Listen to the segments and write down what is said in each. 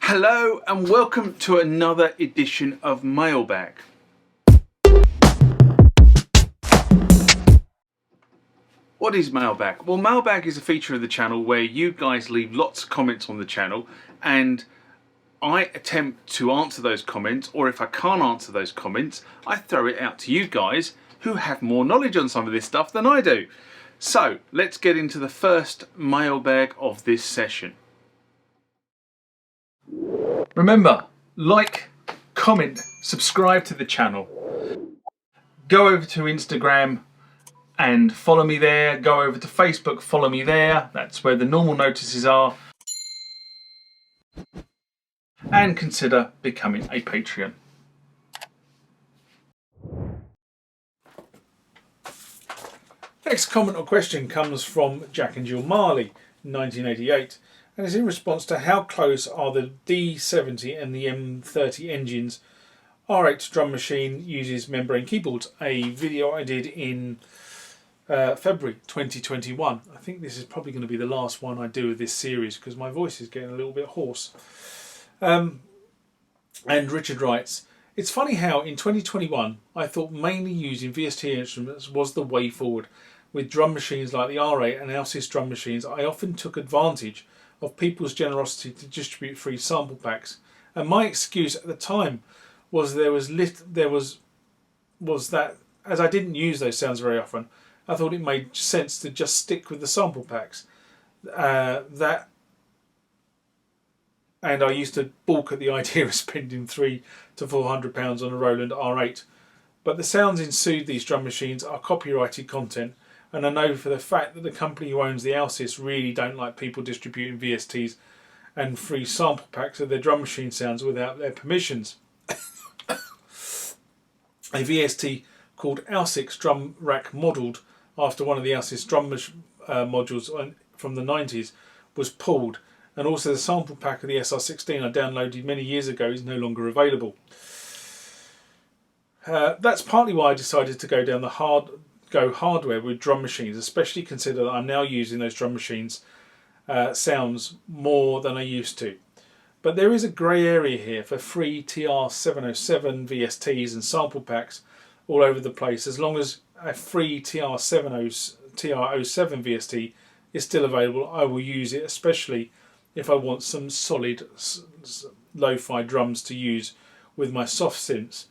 Hello and welcome to another edition of Mailbag. What is Mailbag? Well, Mailbag is a feature of the channel where you guys leave lots of comments on the channel and I attempt to answer those comments, or if I can't answer those comments, I throw it out to you guys who have more knowledge on some of this stuff than I do. So let's get into the first mailbag of this session. Remember, like, comment, subscribe to the channel. Go over to Instagram and follow me there. Go over to Facebook, follow me there. That's where the normal notices are. And consider becoming a Patreon. Next comment or question comes from Jack and Jill Marley, 1988, and is in response to how close are the D70 and the M30 engines. R8 drum machine uses membrane keyboards. A video I did in February 2021. I think this is probably going to be the last one I do of this series because my voice is getting a little bit hoarse. And Richard writes, it's funny how in 2021 I thought mainly using VST instruments was the way forward. With drum machines like the R8 and Alsys drum machines, I often took advantage of people's generosity to distribute free sample packs. And my excuse at the time was that as I didn't use those sounds very often, I thought it made sense to just stick with the sample packs. And I used to balk at the idea of spending £300 to £400 on a Roland R8. But the sounds ensued these drum machines are copyrighted content, and I know for the fact that the company who owns the Alsys really don't like people distributing VSTs and free sample packs of their drum machine sounds without their permissions. A VST called Alsys Drum Rack, modelled after one of the Alsys drum modules from the 90s, was pulled, and also the sample pack of the SR16 I downloaded many years ago is no longer available. That's partly why I decided to go down the hardware with drum machines, especially consider that I'm now using those drum machines sounds more than I used to. But there is a grey area here for free TR707 VSTs and sample packs all over the place, as long as a free TR07 VST is still available. I will use it, especially if I want some solid lo-fi drums to use with my soft synths.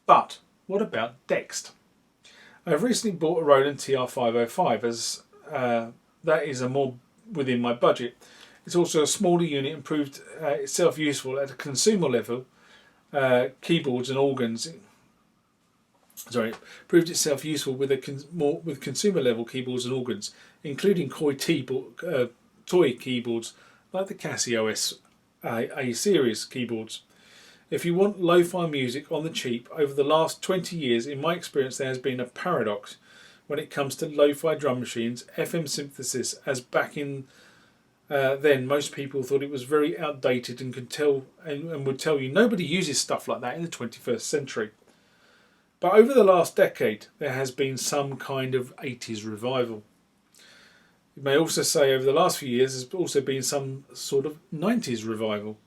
But what about Dext? I've recently bought a Roland TR505 as that is a more within my budget. It's also a smaller unit and proved itself useful at a consumer level. Keyboards and organs. Proved itself useful with with consumer level keyboards and organs, including toy keyboards like the Casio A series keyboards. If you want lo-fi music on the cheap, over the last 20 years, in my experience, there has been a paradox when it comes to lo-fi drum machines, FM synthesis, as back in then most people thought it was very outdated and would tell you nobody uses stuff like that in the 21st century. But over the last decade, there has been some kind of 80s revival. You may also say over the last few years there's also been some sort of 90s revival,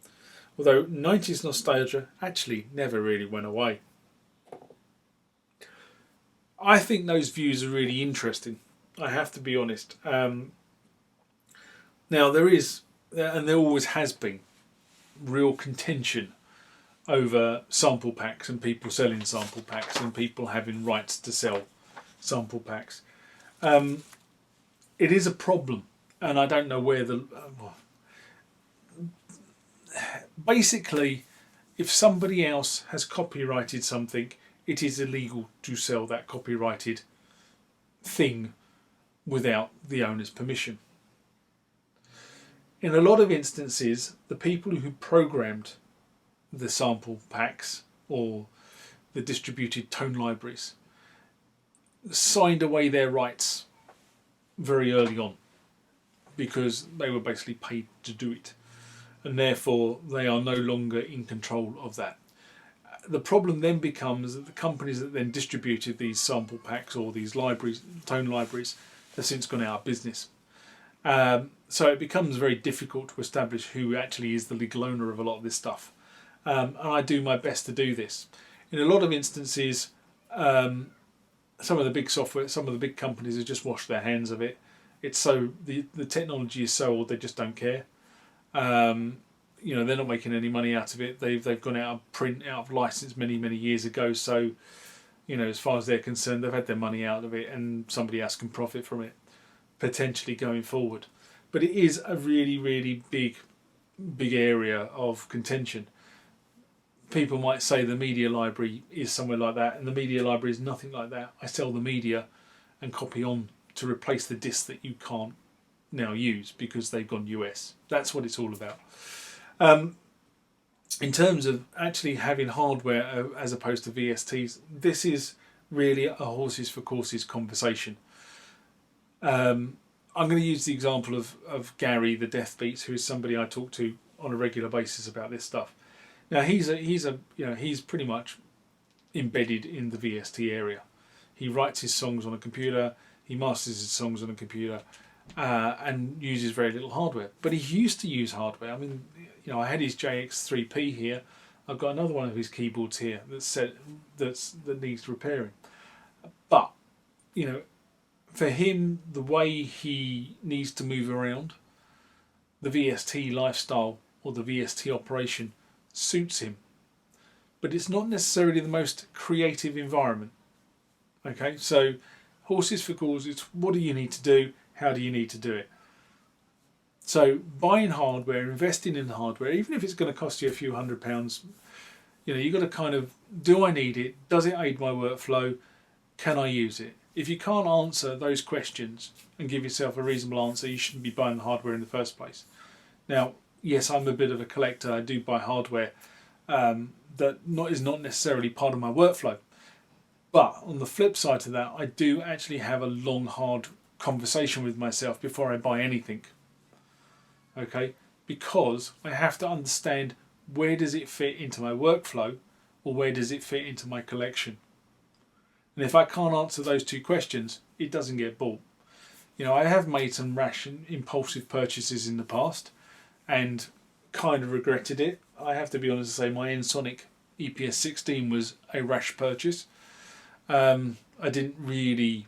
although 90s nostalgia actually never really went away. I think those views are really interesting, I have to be honest. Now there is, and there always has been, real contention over sample packs and people selling sample packs and people having rights to sell sample packs. It is a problem, and I don't know where basically, if somebody else has copyrighted something, it is illegal to sell that copyrighted thing without the owner's permission. In a lot of instances, the people who programmed the sample packs or the distributed tone libraries signed away their rights very early on because they were basically paid to do it, and therefore they are no longer in control of that. The problem then becomes that the companies that then distributed these sample packs or these libraries, tone libraries, have since gone out of business. So it becomes very difficult to establish who actually is the legal owner of a lot of this stuff. And I do my best to do this. In a lot of instances, some of the big software, some of the big companies have just washed their hands of it. It's so the technology is so old they just don't care. They're not making any money out of it. They've gone out of print, out of license many years ago. So, as far as they're concerned, they've had their money out of it, and somebody else can profit from it potentially going forward. But it is a really big area of contention. People might say the media library is somewhere like that, and the media library is nothing like that. I sell the media and copy on to replace the disc that you can't now use because they've gone US. That's what it's all about. In terms of actually having hardware as opposed to VSTs, this is really a horses for courses conversation. I'm going to use the example of Gary the Death Beats, who is somebody I talk to on a regular basis about this stuff. Now he's pretty much embedded in the VST area. He writes his songs on a computer, he masters his songs on a computer, and uses very little hardware. But he used to use hardware. I mean, I had his JX3P here. I've got another one of his keyboards here that needs repairing. But for him, the way he needs to move around, the VST lifestyle or the VST operation suits him. But it's not necessarily the most creative environment. Okay, so horses for courses, what do you need to do? How do you need to do it? So buying hardware, investing in hardware, even if it's going to cost you a few £100, you've got to kind of, do I need it? Does it aid my workflow? Can I use it? If you can't answer those questions and give yourself a reasonable answer, you shouldn't be buying the hardware in the first place. Now, yes, I'm a bit of a collector. I do buy hardware that is not necessarily part of my workflow. But on the flip side to that, I do actually have a long, hard conversation with myself before I buy anything. Okay? Because I have to understand, where does it fit into my workflow, or where does it fit into my collection? And if I can't answer those two questions, it doesn't get bought. I have made some rash and impulsive purchases in the past and kind of regretted it. I have to be honest and say my Ensoniq EPS 16 was a rash purchase. I didn't really.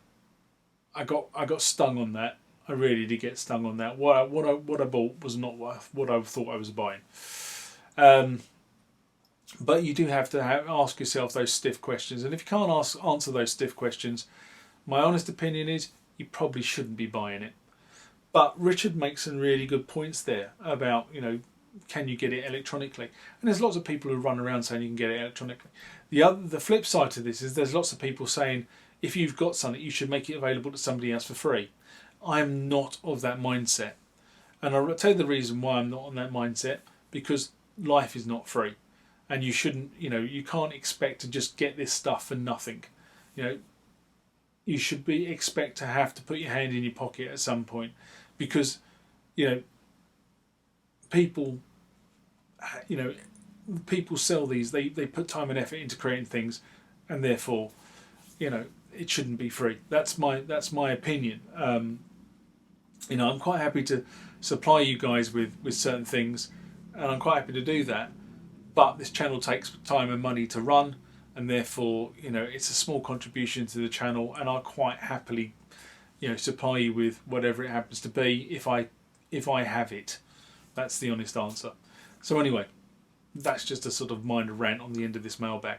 I got stung on that. I really did get stung on that. What I bought was not what I thought I was buying. But you do have to ask yourself those stiff questions, and if you can't answer those stiff questions, my honest opinion is you probably shouldn't be buying it. But Richard makes some really good points there about, can you get it electronically? And there's lots of people who run around saying you can get it electronically. The flip side to this is there's lots of people saying if you've got something, you should make it available to somebody else for free. I'm not of that mindset. And I'll tell you the reason why I'm not on that mindset, because life is not free. And you shouldn't, you can't expect to just get this stuff for nothing. You should expect to have to put your hand in your pocket at some point, because, people sell these, they put time and effort into creating things, and therefore, it shouldn't be free. That's my opinion. I'm quite happy to supply you guys with certain things, and I'm quite happy to do that. But this channel takes time and money to run, and therefore, it's a small contribution to the channel, and I'll quite happily, supply you with whatever it happens to be if I have it. That's the honest answer. So anyway, that's just a sort of minor rant on the end of this mailbag.